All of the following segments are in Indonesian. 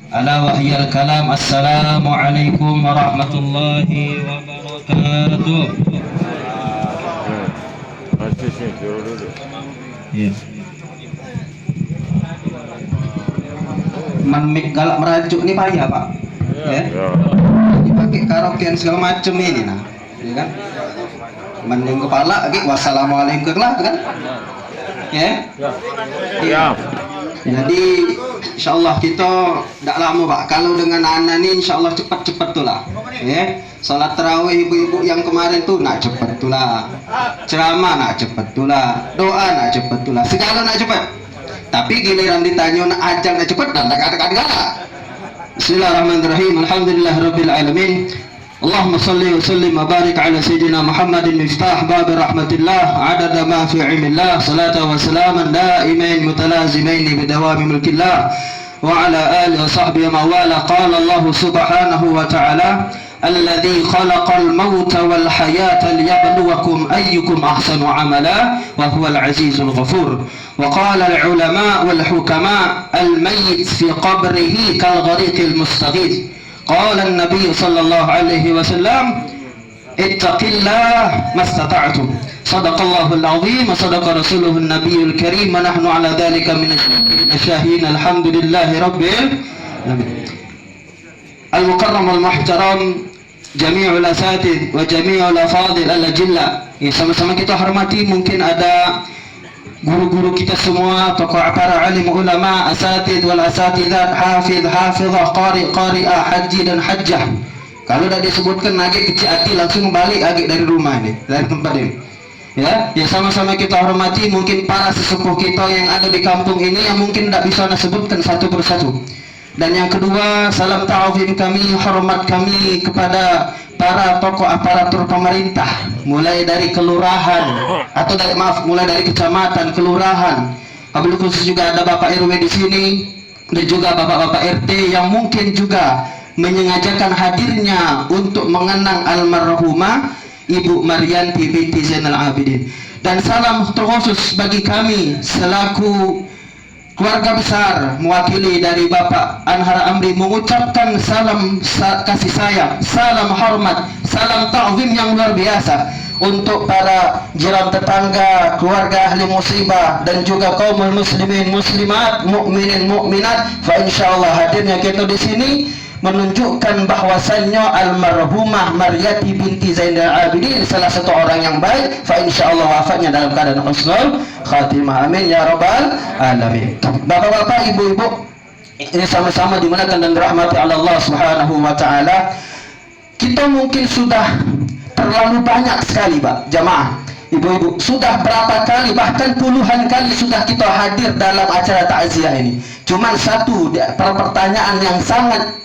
ala wahyal kalam. Assalamualaikum warahmatullahi wabarakatuh. Ya. Manmik galak merajuk nih payah Pak. Ya. Dipakai karaokean segala macam ini nah, ya kan? Mending kepala lagi wassalamualaikum lah kan? Ya. Ya. Jadi insyaallah kita tidak lama Pak. Kalau dengan anak ini insyaallah cepat-cepat tuh lah. Ya. Salat tarawih ibu-ibu yang kemarin tuh nak cepat tuh lah. Ceramah nak cepat tuh lah. Doa nak cepat tuh lah. Segala nak cepat. Tapi giliran ditanya nak ajal nak cepat dan tak katakan galak. Bismillahirrahmanirrahim. Alhamdulillahirabbil alamin. Allahumma salli wa sallim wa barik ala sayyidina Muhammadin miftah bab rahmatillah adada ma fi ilmillah salatan wa salaman daimain mutalazimain bidawami mulkillah wa ala alihi wa sahbihi wa wala. Qala Allah subhanahu wa ta'ala alladhi khalaqal mauta wal hayata liyabluwakum ayyukum ahsanu amala wa huwal azizul ghafur. Wa qala al ulama wal hukama al mayyit fi qabrihi kal ghariqil mustaghith. قال النبي صلى الله عليه وسلم اتق الله ما استطعتم صدق الله العظيم وصدق رسوله النبي الكريم ونحن على ذلك من الشاهدين الحمد لله رب العالمين. المكرم والمحترم جميع الأساتذة وجميع الأفاضل الأجلة. Sama-sama kita hormati, mungkin ada guru-guru kita semua, tokoh para alim ulama, asatid wal asatidat, hafidh, hafizah, qari, qari'ah, haji dan hajjah. Kalau dah disebutkan lagi kecil hati langsung balik lagi dari rumah ini, dari tempat ini. Ya, sama-sama kita hormati mungkin para sesepuh kita yang ada di kampung ini yang mungkin tidak bisa disebutkan satu persatu. Dan yang kedua, salam ta'zim kami, hormat kami kepada para tokoh aparatur pemerintah, mulai dari kelurahan atau mulai dari kecamatan, kelurahan. Wabil khusus juga ada Bapak RW di sini dan juga Bapak-bapak RT yang mungkin juga menyengajakan hadirnya untuk mengenang almarhumah Ibu Maryanti binti Zainal Abidin. Dan salam terkhusus bagi kami selaku keluarga besar mewakili dari Bapak Anhar Amri mengucapkan salam kasih sayang, salam hormat, salam ta'zim yang luar biasa untuk para jiran tetangga, keluarga ahli musibah dan juga kaum muslimin muslimat, mukminin mukminat. Fa insyaallah hadirnya kita di sini menunjukkan bahwasannya almarhumah Maryanti binti Zainal Abidin salah satu orang yang baik. Fa insyaallah wafatnya dalam keadaan husnul khatimah. Amin ya rabbal alamin. Bapak-bapak, ibu-ibu, ini sama-sama dimuliakan dan dirahmati Allah Subhanahu wa taala. Kita mungkin sudah terlalu banyak sekali, Pak, jamaah. Ibu-ibu, sudah berapa kali, bahkan puluhan kali sudah kita hadir dalam acara takziah ini. Cuman satu pertanyaan yang sangat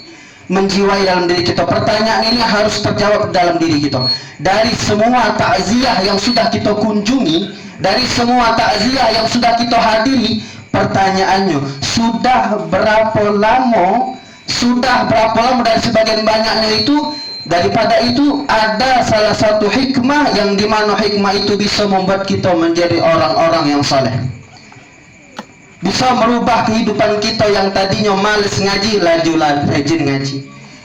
menjiwai dalam diri kita. Pertanyaan ini harus terjawab dalam diri kita. Dari semua takziah yang sudah kita kunjungi, dari semua takziah yang sudah kita hadiri, pertanyaannya, sudah berapa lama dan sebagian banyaknya itu, daripada itu ada salah satu hikmah yang dimana hikmah itu bisa membuat kita menjadi orang-orang yang saleh, bisa merubah kehidupan kita yang tadinya malas ngaji, laju rajin ngaji.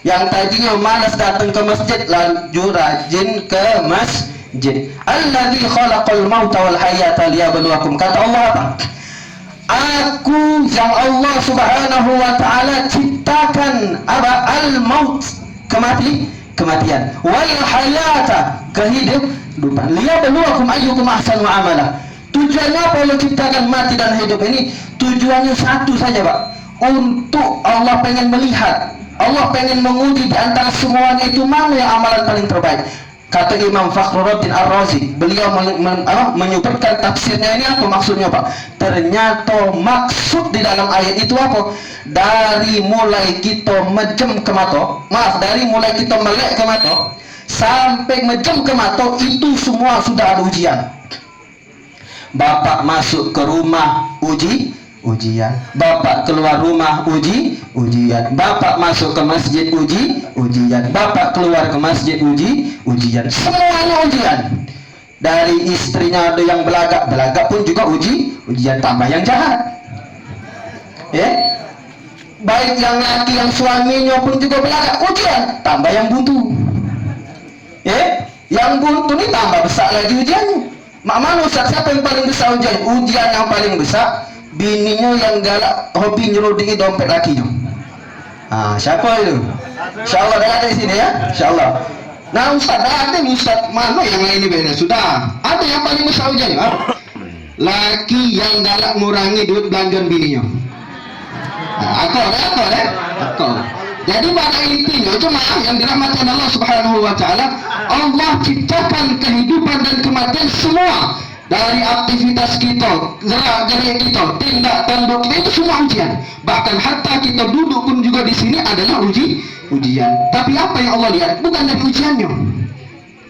Yang tadinya malas datang ke masjid, laju rajin ke masjid. Alladzi khalaqal mauta wal hayata liyabluwakum. Kata Allah apa? Aku yang Allah Subhanahu wa taala ciptakan apa? Al-maut, kematian. Wal hayata, kehidupan. Liyabluwakum ayyukum ahsanu amala. Tujuannya apa Allah ciptakan mati dan hidup ini? Tujuannya satu saja, Pak. Untuk Allah pengen melihat, Allah pengen menguji di antara semuanya itu mana yang amalan paling terbaik. Kata Imam Fakhruddin Ar-Razi, beliau menyebutkan tafsirnya ini apa maksudnya, Pak? Ternyata maksud di dalam ayat itu apa? Dari mulai kita dari mulai kita melek ke mata sampai mejem ke mata itu semua sudah ada ujian. Bapak masuk ke rumah ujian, bapak keluar rumah ujian, bapak masuk ke masjid ujian, bapak keluar ke masjid ujian, semuanya ujian. Dari istrinya ada yang belagak pun juga ujian, tambah yang jahat. baik yang laki yang suaminya pun juga belakang ujian, tambah yang buntu. Yang buntu ini tambah besar lagi ujiannya. Mak mana Ustaz, siapa yang paling besar ujian? Ujian yang paling besar bininya yang galak hobi nyerudingi dompet lakinya. Siapa itu? Insyaallah ada di sini ya, insyaallah. Nah Ustaz, ada nih Ustaz, mana yang lain ini beda? Sudah, ada yang paling besar ujian ya? Laki yang galak ngurangi duit belanjaan bininya. Akal. Jadi pada intinya jemaah yang dirahmati Allah Subhanahu wa taala, Allah ciptakan kehidupan dan kematian semua, dari aktivitas kita, gerak-gerik kita, tindak tanduk kita, itu semua ujian. Bahkan hatta kita duduk pun juga di sini adalah ujian. Tapi apa yang Allah lihat? Bukan dari ujiannya.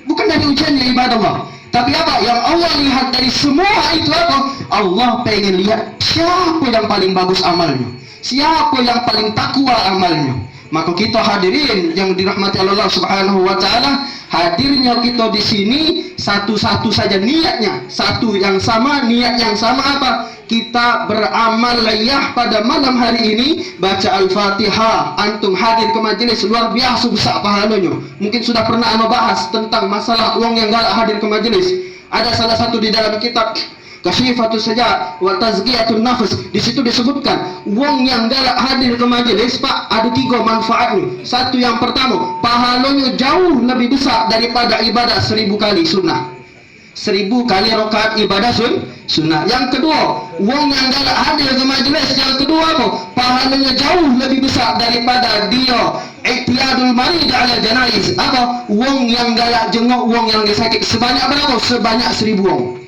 Bukan dari ujiannya ibadah Allah. Tapi apa yang Allah lihat dari semua itu apa? Allah pengen lihat siapa yang paling bagus amalnya, siapa yang paling takwa amalnya. Maka kita hadirin yang dirahmati Allah Subhanahu wa taala, hadirnya kita di sini satu-satu saja niatnya, satu yang sama, niat yang sama apa? Kita beramal layah pada malam hari ini, baca Al-Fatihah. Antum hadir ke majelis luar biasa besar pahalanya. Mungkin sudah pernah ana bahas tentang masalah uang yang galak hadir ke majelis. Ada salah satu di dalam kitab Kasyifatus Saja wa Tazkiyatun Nafs, di situ disebutkan wong yang galak hadir ke majelis Pak, ada 3 manfaatnya. Satu, yang pertama, pahalanya jauh lebih besar daripada ibadah 1000 kali sunnah, 1000 kali rakaat ibadah sunnah. Yang kedua, wong yang galak hadir ke majelis, yang kedua apa? Pahalanya jauh lebih besar daripada dia i'tiyadul marid ala janaiz. Apa? Wong yang galak jenguk wong yang sakit sebanyak berapa? Sebanyak 1000 wong.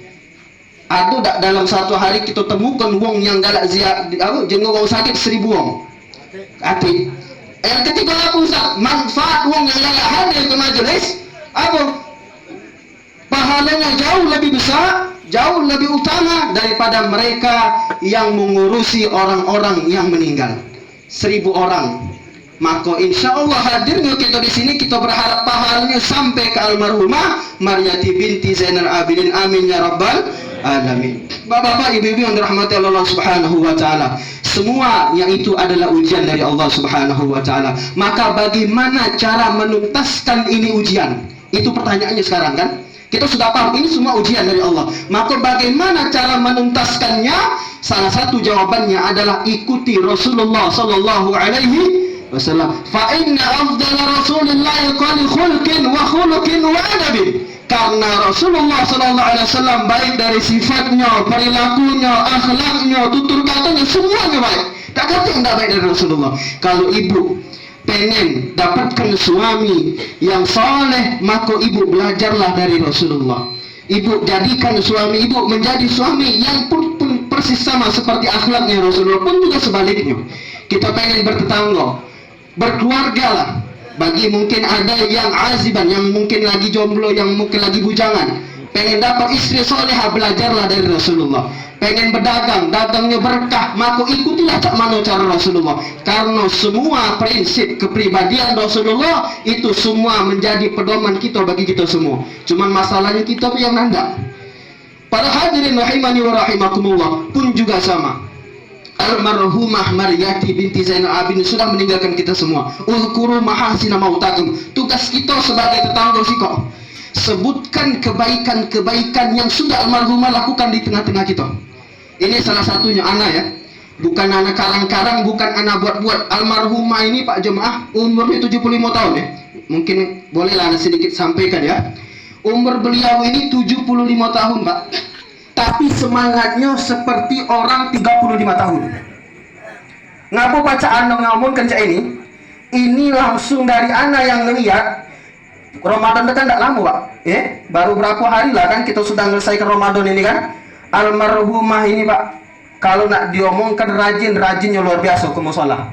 Ada tak dalam satu hari kita temukan wong yang galak jenguk wong sakit 1000 wong? Hati. Yang ketiga apa Ustaz? Manfaat wong yang galak hadir ke majelis apa? Pahalanya jauh lebih besar, jauh lebih utama daripada mereka yang mengurusi orang-orang yang meninggal 1000 orang. Maka insya Allah hadirnya kita di sini, kita berharap pahalanya sampai ke almarhumah Maryati binti Zainal Abidin. Amin ya rabbal alamin. Bapak-bapak, ibu-ibu yang dirahmati Allah Subhanahu wa taala, semua yang itu adalah ujian dari Allah Subhanahu wa taala. Maka bagaimana cara menuntaskan ini ujian? Itu pertanyaannya sekarang kan? Kita sudah paham ini semua ujian dari Allah. Maka bagaimana cara menuntaskannya? Salah satu jawabannya adalah ikuti Rasulullah sallallahu alaihi wasallam. Fa inna afdala Rasulillah qali khulqin wa khuluqin wa adabin. Karena Rasulullah sallallahu alaihi wasallam baik dari sifatnya, perilakunya, akhlaknya, tutur katanya, semuanya baik. Tak kata yang tak baik dari Rasulullah. Kalau ibu pengen dapatkan suami yang saleh, maka ibu belajarlah dari Rasulullah. Ibu jadikan suami ibu menjadi suami yang pun persis sama seperti akhlaknya Rasulullah, pun juga sebaliknya. Kita pengen bertetangga, berkeluarga lah. Bagi mungkin ada yang aziban, yang mungkin lagi jomblo, yang mungkin lagi bujangan, pengen dapat istri solehah, belajarlah dari Rasulullah. Pengen berdagang, dagangnya berkah, maka ikutilah cak mana cara Rasulullah. Karena semua prinsip kepribadian Rasulullah itu semua menjadi pedoman kita bagi kita semua. Cuman masalahnya kita yang nanda. Para hadirin rahimani wa rahimakumullah pun juga sama. Almarhumah Maryati binti Zainal Abidin sudah meninggalkan kita semua. Uzkuru mahasina mautakum. Tugas kita sebagai tetangga sih kok, sebutkan kebaikan-kebaikan yang sudah almarhumah lakukan di tengah-tengah kita. Ini salah satunya anak ya. Bukan anak karang-karang, bukan anak buat-buat. Almarhumah ini Pak Jemaah umurnya 75 tahun ya. Mungkin bolehlah anak sedikit sampaikan ya. Umur beliau ini 75 tahun Pak. Tapi semangatnya seperti orang 35 tahun. Ngapa bacaan ngomong kencak ini langsung dari anak yang ngeliat Ramadan dekat tidak lama Pak. Baru berapa hari lah kan kita sudah selesaikan Ramadan ini kan. Almarhumah ini Pak, kalau nak diomongkan rajinnya luar biasa ke musola.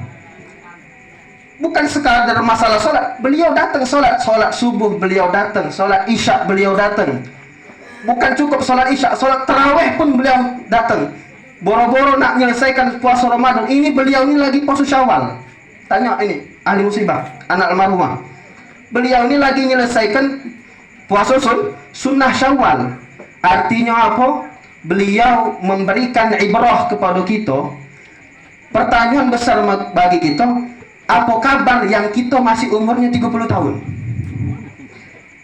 Bukan sekadar masalah sholat, beliau datang sholat subuh beliau datang, sholat isya beliau datang. Bukan cukup sholat isya, sholat taraweh pun beliau datang. Boro-boro nak menyelesaikan puasa Ramadan, ini beliau ini lagi puasa Syawal. Tanya ini ahli musibah, anak almarhumah. Beliau ini lagi menyelesaikan puasa sunnah Syawal. Artinya apa? Beliau memberikan ibrah kepada kita. pertanyaan besar bagi kita, apa kabar yang kita masih umurnya 30 tahun?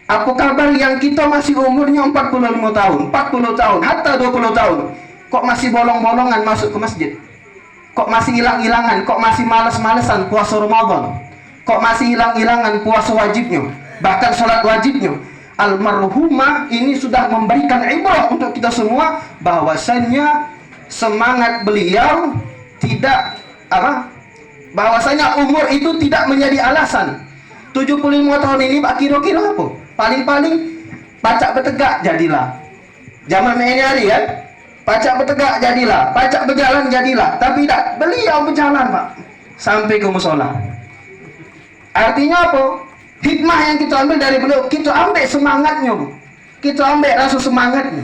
Apa kabar yang kita masih umurnya 45 tahun, 40 tahun, hatta 20 tahun? Kok masih bolong-bolongan masuk ke masjid? Kok masih hilang-hilangan? Kok masih malas-malesan puasa Ramadan? Kok masih hilang-hilangan puasa wajibnya? Bahkan sholat wajibnya? Almarhumah ini sudah memberikan ibrah untuk kita semua, bahwasannya semangat beliau tidak bahwasanya umur itu tidak menjadi alasan. 75 tahun ini Pak, kira-kira apa? Paling-paling pacak bertegak jadilah. Zaman ini hari kan, pacak bertegak jadilah, pacak berjalan jadilah. Tapi tidak, beliau berjalan Pak sampai ke musola. Artinya apa? Hikmah yang kita ambil dari beliau, kita ambil semangatnya Bu. Kita ambil rasa semangatnya.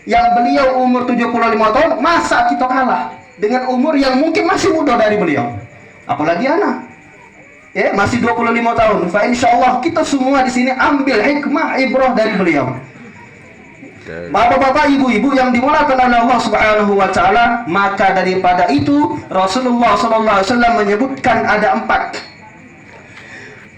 Yang beliau umur 75 tahun, masa kita kalah dengan umur yang mungkin masih muda dari beliau? Apalagi anak. Ya, masih 25 tahun. Fa insyaallah kita semua di sini ambil hikmah ibrah dari beliau. Bapak-bapak, ibu-ibu yang dimuliakan oleh Allah Subhanahu wa taala, maka daripada itu Rasulullah sallallahu alaihi wasallam menyebutkan ada 4.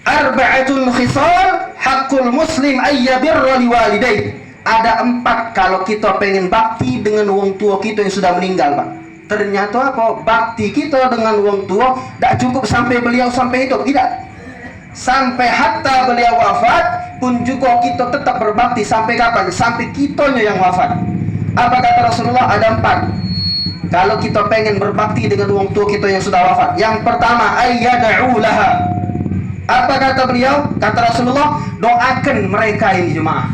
Arba'atun khisal haqqul muslim ayyabirra liwalidayh. Ada 4 kalau kita pengen bakti dengan wong tua kita yang sudah meninggal, Pak. Ternyata apa? Bakti kita dengan wong tua tidak cukup sampai beliau sampai hidup, tidak. Sampai hatta beliau wafat pun juga kita tetap berbakti. Sampai kapan? Sampai kitanya yang wafat. Apa kata Rasulullah? Ada 4 kalau kita pengen berbakti dengan wong tua kita yang sudah wafat. Yang pertama, ayyad'u laha. Apa kata beliau? Kata Rasulullah, doakan mereka ini jemaah.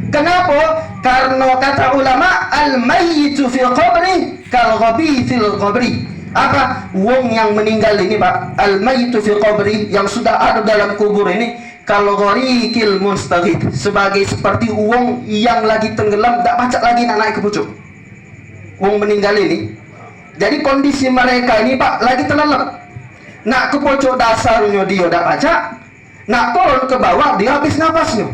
Kenapa? Karena kata ulama, al-mayyitu fil qabri kal ghabi fil qabri. Apa? Wong yang meninggal ini Pak, al-mayyitu fil qabri, yang sudah ada dalam kubur ini, kal gharikil mustaghith, sebagai seperti wong yang lagi tenggelam, tak pacak lagi nak naik ke pucuk. Wong meninggal ini. Jadi kondisi mereka ini Pak lagi terlelap. Nak ke pojok dasarnya dia dah pacak, nak turun ke bawah dia habis nafasnya.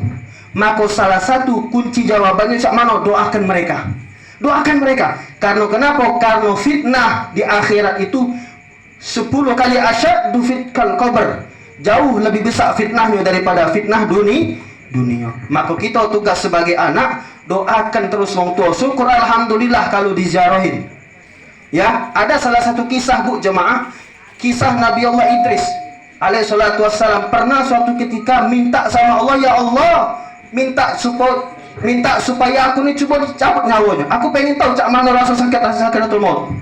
Maka salah satu kunci jawabannya cak mana? Doakan mereka. Doakan mereka. Karena kenapa? Karena fitnah di akhirat itu 10 kali asyaddu fitnal qabr. Jauh lebih besar fitnahnya daripada fitnah dunia. Maka kita tugas sebagai anak, doakan terus wong tua. Syukur alhamdulillah kalau diziarahin. Ya, ada salah satu kisah Bu jemaah, kisah Nabi Allah Idris alaihi salatu wassalam pernah suatu ketika minta sama Allah, ya Allah, minta supaya aku ini coba dicabut nyawanya. Aku pengen tahu cak mana rasa sakaratul maut.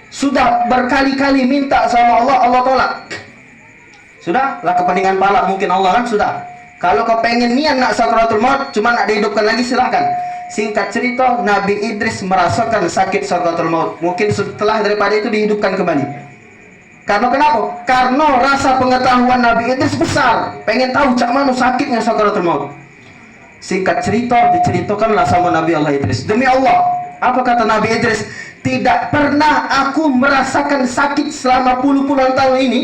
Sudah berkali-kali minta sama Allah, Allah tolak. Sudah lah, kepentingan pala mungkin Allah kan sudah. Kalau kau pengen niat nak sakaratul maut, cuma nak dihidupkan lagi silahkan. Singkat cerita, Nabi Idris merasakan sakit sakaratul maut. Mungkin setelah daripada itu dihidupkan kembali. Karena kenapa? Karena rasa pengetahuan Nabi Idris besar, pengen tahu cak mana sakitnya sakaratul maut. Singkat cerita, diceritakanlah sama Nabi Allah Idris. Demi Allah, apa kata Nabi Idris? Tidak pernah aku merasakan sakit selama puluh-puluhan tahun ini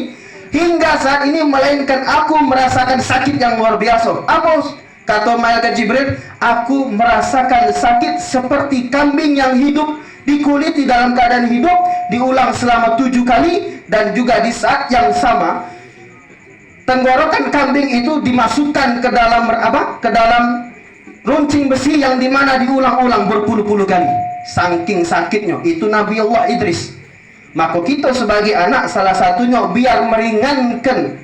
hingga saat ini, melainkan aku merasakan sakit yang luar biasa. Apa? Kata malaikat Jibril, aku merasakan sakit seperti kambing yang hidup dikuliti dalam keadaan hidup, diulang selama 7 kali, dan juga di saat yang sama tenggorokan kambing itu dimasukkan ke dalam ke dalam runcing besi yang dimana diulang-ulang berpuluh-puluh kali. Saking sakitnya itu Nabi Allah Idris. Maka kita sebagai anak, salah satunya biar meringankan,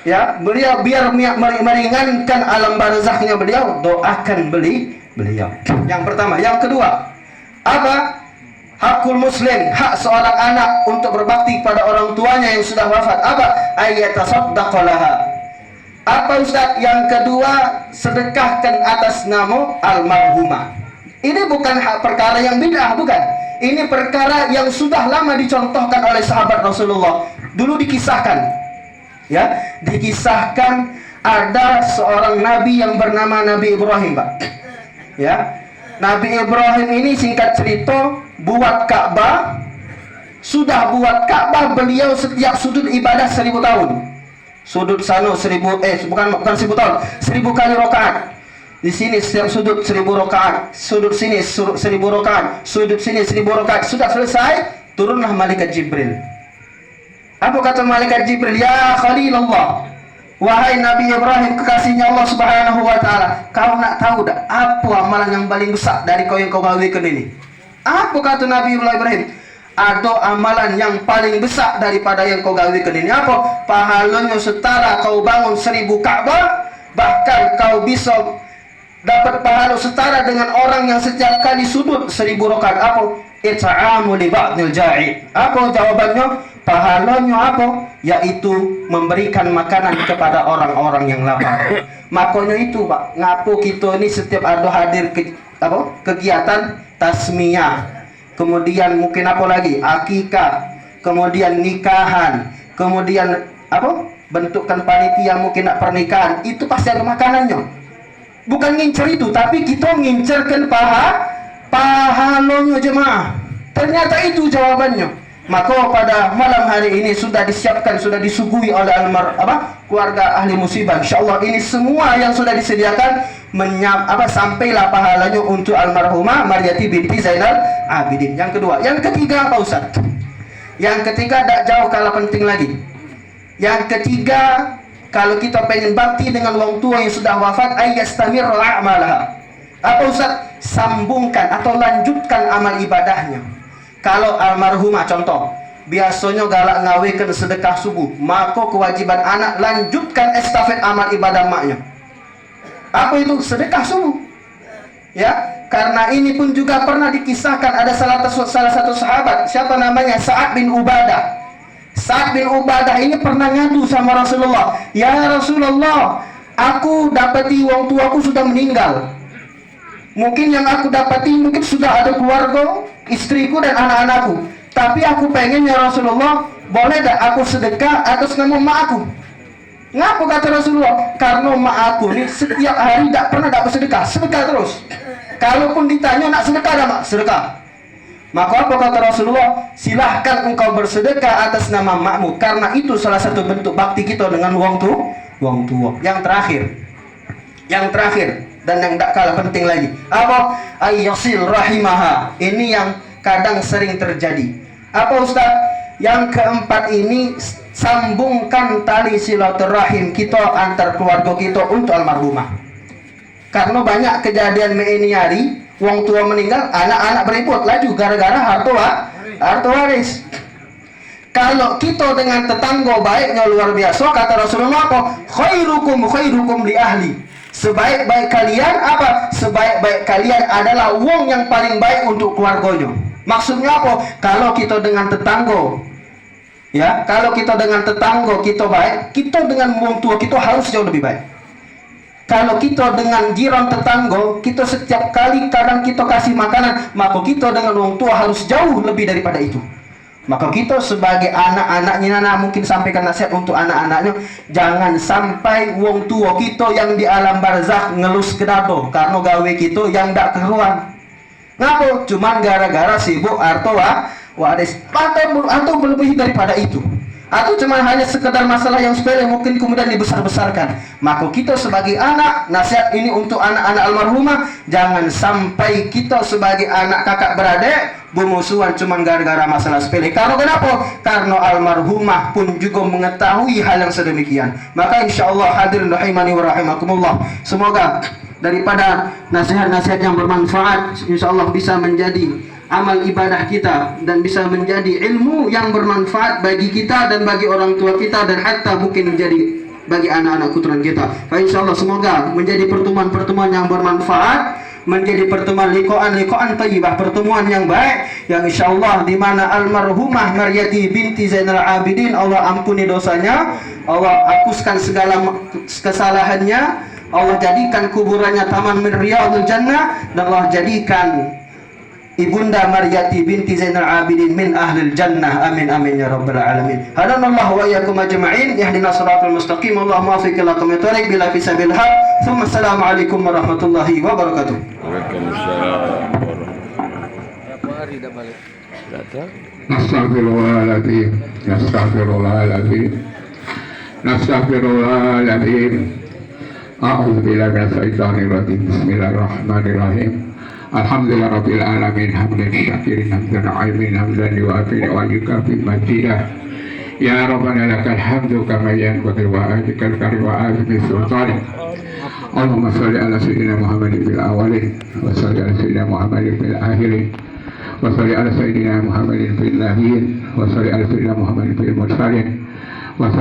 ya, beliau biar meringankan alam barzahnya beliau, doakan beliau. Yang pertama. Yang kedua, apa? Hakul muslim, hak seorang anak untuk berbakti pada orang tuanya yang sudah wafat. Apa? Ayatasaddaq laha. Apa Ustaz? Yang kedua, sedekahkan atas nama almarhumah. Ini bukan hak perkara yang bid'ah, bukan. Ini perkara yang sudah lama dicontohkan oleh sahabat Rasulullah. Dulu dikisahkan, ya, dikisahkan ada seorang nabi yang bernama Nabi Ibrahim, Pak. Ya, Nabi Ibrahim ini singkat cerita buat Ka'bah. Sudah buat Ka'bah beliau setiap sudut ibadah 1000 tahun. Sudut sana 1000 bukan 1000 tahun, 1000 kali rakaat. Di sini setiap sudut 1000 rakaat, sudut sini 1000 rakaat, sudut sini 1000 rakaat. Sudah selesai, turunlah malaikat Jibril. Apa kata malaikat Jibril? Ya Khalilullah, wahai Nabi Ibrahim, kekasihnya Allah Subhanahu wa taala, kau nak tahu tak apa amalan yang paling besar dari kau yang kau gawekan ini? Apa kata Nabi Ibrahim? Ada amalan yang paling besar daripada yang kau gawekan ini. Apa? Pahalanya setara kau bangun 1000 Ka'bah, bahkan kau bisa dapat pahala setara dengan orang yang setiap kali sujud 1000 rakaat. Apa? It'amu li ba'dil ja'i. Apa jawabannya? Pahalanya apa? Yaitu memberikan makanan kepada orang-orang yang lapar. Makanya itu Pak, ngapo kita ini setiap ada hadir kegiatan tasmiyah, kemudian mungkin apa lagi, akikah, kemudian nikahan, kemudian bentukkan panitia mungkin nak pernikahan, itu pasti ada makanannya. Bukan ngincer itu, tapi kita ngincerkan pahalanya jemaah. Ternyata itu jawabannya. Maka pada malam hari ini sudah disiapkan, sudah disuguhi oleh keluarga ahli musibah. Insyaallah ini semua yang sudah disediakan sampailah pahalanya untuk almarhumah Maryati binti Zainal Abidin. Yang kedua, yang ketiga apa Ustaz? Yang ketiga tak jauh kalah penting lagi. Yang ketiga, kalau kita pengen bakti dengan orang tua yang sudah wafat, ayyastamirru a'malaha. Apa Ustaz? Sambungkan atau lanjutkan amal ibadahnya. Kalau almarhumah contoh, biasanya galak ngawekan sedekah subuh, maka kewajiban anak lanjutkan estafet amal ibadah maknya. Apa itu? Sedekah subuh. Ya, karena ini pun juga pernah dikisahkan ada salah satu sahabat, siapa namanya? Sa'ad bin Ubadah. Sa'ad bin Ubadah ini pernah ngadu sama Rasulullah. Ya Rasulullah, aku dapati wong tuaku sudah meninggal. Mungkin yang aku dapati mungkin sudah ada keluarga, istriku dan anak-anakku. Tapi aku pengen ya Rasulullah, boleh tak aku sedekah atas nama mak aku? Ngapa kata Rasulullah? Karena mak aku ini setiap hari tak pernah dapat sedekah terus. Kalaupun ditanya nak sedekah dah mak, sedekah. Maka apa kata Rasulullah? Silahkan engkau bersedekah atas nama makmu, karena itu salah satu bentuk bakti kita dengan wong tua. Yang terakhir dan yang tak kalah penting lagi, apa? Ayyasil rahimaha. Ini yang kadang sering terjadi. Apa Ustaz? Yang keempat ini, sambungkan tali silaturahim kita antar keluarga kita untuk almarhumah. Karena banyak kejadian ini hari, wong tua meninggal, anak-anak beribut laju gara-gara harta waris. Kalau kita dengan tetangga baiknya luar biasa, kata Rasulullah apa? Khairukum li ahli. Sebaik-baik kalian apa? Sebaik-baik kalian adalah wong yang paling baik untuk keluarganya. Maksudnya apa? Kalau kita dengan tetangga, ya, kalau kita dengan tetangga kita baik, kita dengan wong tua kita harus jauh lebih baik. Kalau kita dengan jiran tetangga, kita setiap kali kadang kita kasih makanan, maka kita dengan wong tua harus jauh lebih daripada itu. Maka kita sebagai anak-anaknya, mungkin sampaikan nasihat untuk anak-anaknya, jangan sampai wong tua kita yang di alam barzakh ngelus ke dado karena gawe kita yang tak keruan. Ngapa? Cuman gara-gara sibuk harta waris, atau lebih daripada itu, atau cuma hanya sekedar masalah yang sepele mungkin kemudian dibesar-besarkan. Maka kita sebagai anak, nasihat ini untuk anak-anak almarhumah, jangan sampai kita sebagai anak kakak beradik bermusuhan cuma gara-gara masalah sepele. Karena kenapa? Karena almarhumah pun juga mengetahui hal yang sedemikian. Maka insyaallah hadirin rahimani wa rahimakumullah, semoga daripada nasihat-nasihat yang bermanfaat insyaallah bisa menjadi amal ibadah kita dan bisa menjadi ilmu yang bermanfaat bagi kita dan bagi orang tua kita dan hatta mungkin menjadi bagi anak-anak keturunan kita. Fa insyaallah semoga menjadi pertemuan-pertemuan yang bermanfaat, menjadi pertemuan liqa'an thayyibah, pertemuan yang baik yang insyaallah di mana almarhumah Maryati binti Zainal Abidin Allah ampuni dosanya, Allah hapuskan segala kesalahannya, Allah jadikan kuburannya taman min riyadil jannah, dan Allah jadikan ibunda Maryati binti Zainal Abidin min ahlil jannah. Amin amin ya rabbal alamin. Hadanallahu wa iyyakum ajma'in, ihdinas siratal mustaqim, Allahumma waffiq ila aqwamit thoriq bila fisabil haq. Thumma assalamu alaikum warahmatullahi wabarakatuh. Waalaikumsalam warahmatullahi wabarakatuh. Nastaghfirullahaladzim. A'udzu billahi minasyaitonir rajim. Bismillahirrahmanirrahim. Alhamdulillah Rabbil Alamin. Hamdan syakirin, hamdan aimin, hamdan yuafi wa yukafi majidah. Ya Rabbana lakal hamdu kama yanbaghi wa ajikal karim wa azmi sultanik. Allahumma salli ala sayyidina Muhammadin bil awalin wa salli ala sayyidina Muhammadin bil akhirin wa salli ala sayyidina Muhammadin bil nabiyyin wa salli ala sayyidina Muhammadin bil mursalin wa salli